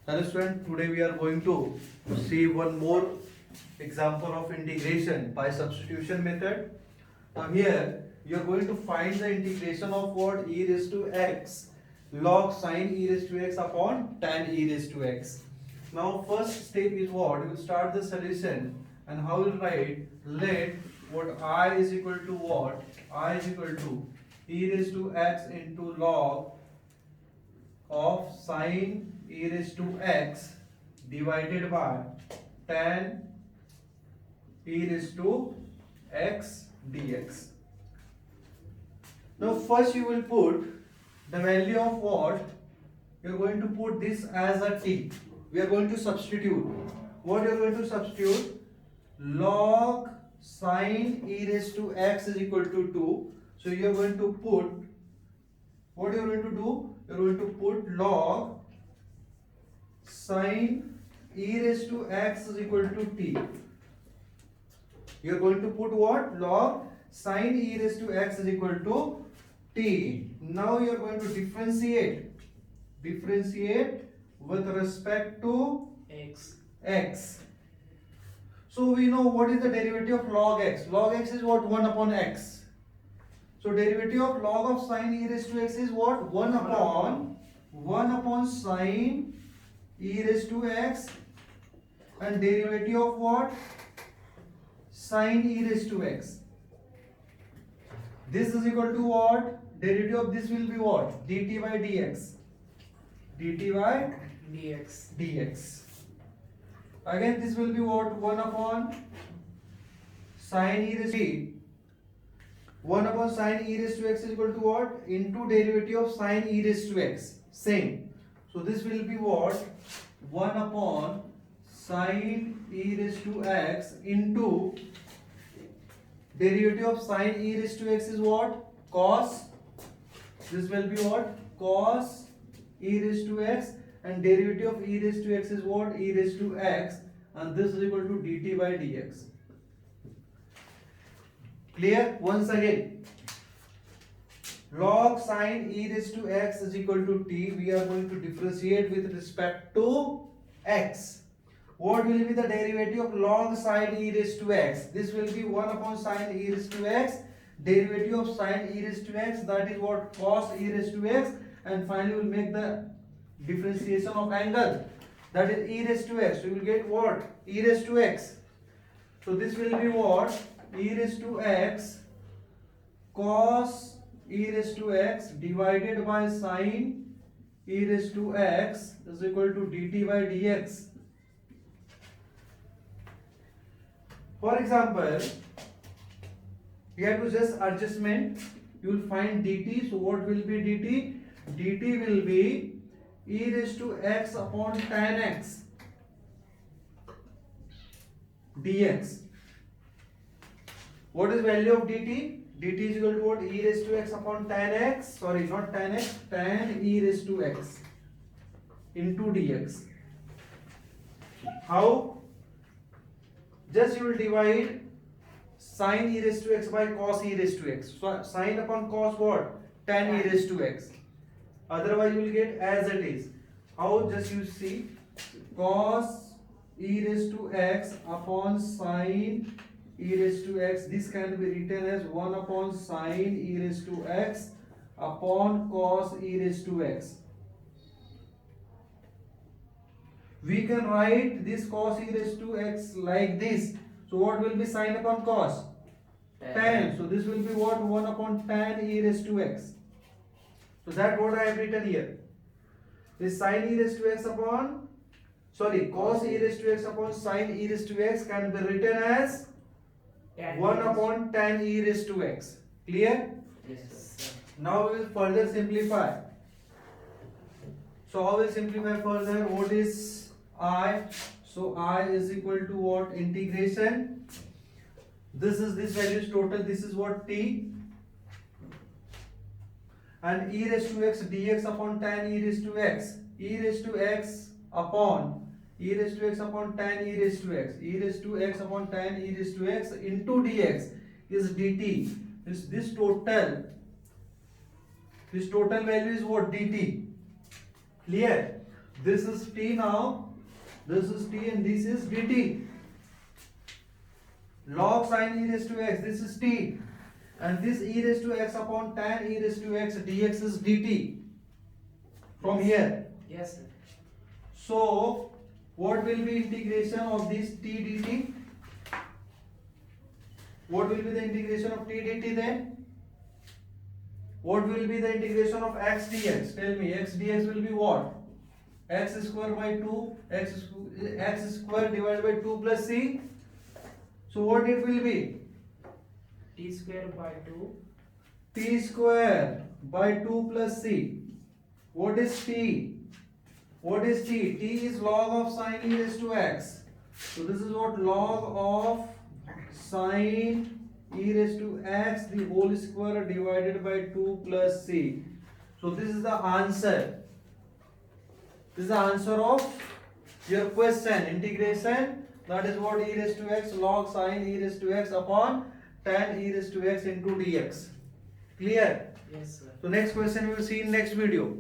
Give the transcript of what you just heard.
Hello student, today we are going to see one more example of integration by substitution method. Now here you are going to find the integration of what e raised to x log sine e raised to x upon tan e raised to x. Now first step is what? You will start the solution and how you will write let what I is equal to what? I is equal to e raised to x into log of sine e raised to x divided by tan e raised to x dx. Now first you will put the value of what? You are going to put this as a t. We are going to substitute. What you are going to substitute? Log sine e raised to x is equal to 2. So you are going to put, what you are going to do? You are going to put log sine e raised to x is equal to t. You are going to put what? Log sine e raised to x is equal to t. Now you are going to differentiate with respect to x. So we know what is the derivative of log x. Log x is what? 1 upon x. So derivative of log of sine e raised to x is what? 1 upon sine e raised to x, and derivative of what? Sine e raised to x. This is equal to what? Derivative of this will be what? Dt by dx. Dt by dx. Again this will be what? 1 upon sine e raised to t. 1 upon sine e raised to x is equal to what? Into derivative of sine e raised to x. Same. So this will be what? 1 upon sine e raised to x into derivative of sine e raised to x is what? Cos. This will be what? Cos e raised to x, and derivative of e raised to x is what? E raised to x, and this is equal to dt by dx. Clear? Once again, log sine e raised to x is equal to t. We are going to differentiate with respect to x. What will be the derivative of log sine e raised to x? This will be 1 upon sine e raised to x. Derivative of sine e raised to x, that is what? Cos e raised to x, and finally we will make the differentiation of angle, that is e raised to x. So you will get what? E raised to x. So this will be what? E raised to x cos e raised to x divided by sine e raised to x is equal to dt by dx. For example, we have to just adjustment. You will find dt. So what will be dt? Dt will be e raised to x upon tan x dx. What is value of dt? Dt is equal to what? E raised to x upon tan x. Sorry, not tan x. Tan e raised to x into dx. How? Just you will divide sine e raised to x by cos e raised to x. So sine upon cos what? Tan e raised to x. Otherwise you will get as it is. How? Just you see, cos e raised to x upon sine e raised to x. This can be written as 1 upon sine e raised to x upon cos e raised to x. We can write this cos e raised to x like this. So what will be sine upon cos? Tan. So this will be what? 1 upon tan e raised to x. So that what I have written here. This sine e raised to x upon, sorry, cos e raised to x upon sine e raised to x can be written as 1 upon tan e raised to x. Clear? Yes. Now we will further simplify. So how will simplify further? What is I? So I is equal to what? Integration. This value is total. This is what? T. And e raised to x dx upon tan e raised to x. E raised to x upon e raised to x upon tan e raised to x. E raised to x upon tan e raised to x into dx is dt. This total value is what? Dt. Clear? This is t now. This is t and this is dt. Log sin e raised to x. This is t. And this e raised to x upon tan e raised to x dx is dt. From here. Yes, sir. So, what will be integration of this t dt? What will be the integration of t dt then? What will be the integration of x dx? Tell me, x dx will be what? X square by 2, x square divided by 2 plus c. So what it will be? T square by 2. T square by 2 plus c. What is t? What is t? T is log of sin e raised to x. So this is what log of sin e raised to x the whole square divided by 2 plus c. So this is the answer. This is the answer of your question. Integration, that is what e raised to x log sin e raised to x upon tan e raised to x into dx. Clear? Yes, sir. So next question we will see in next video.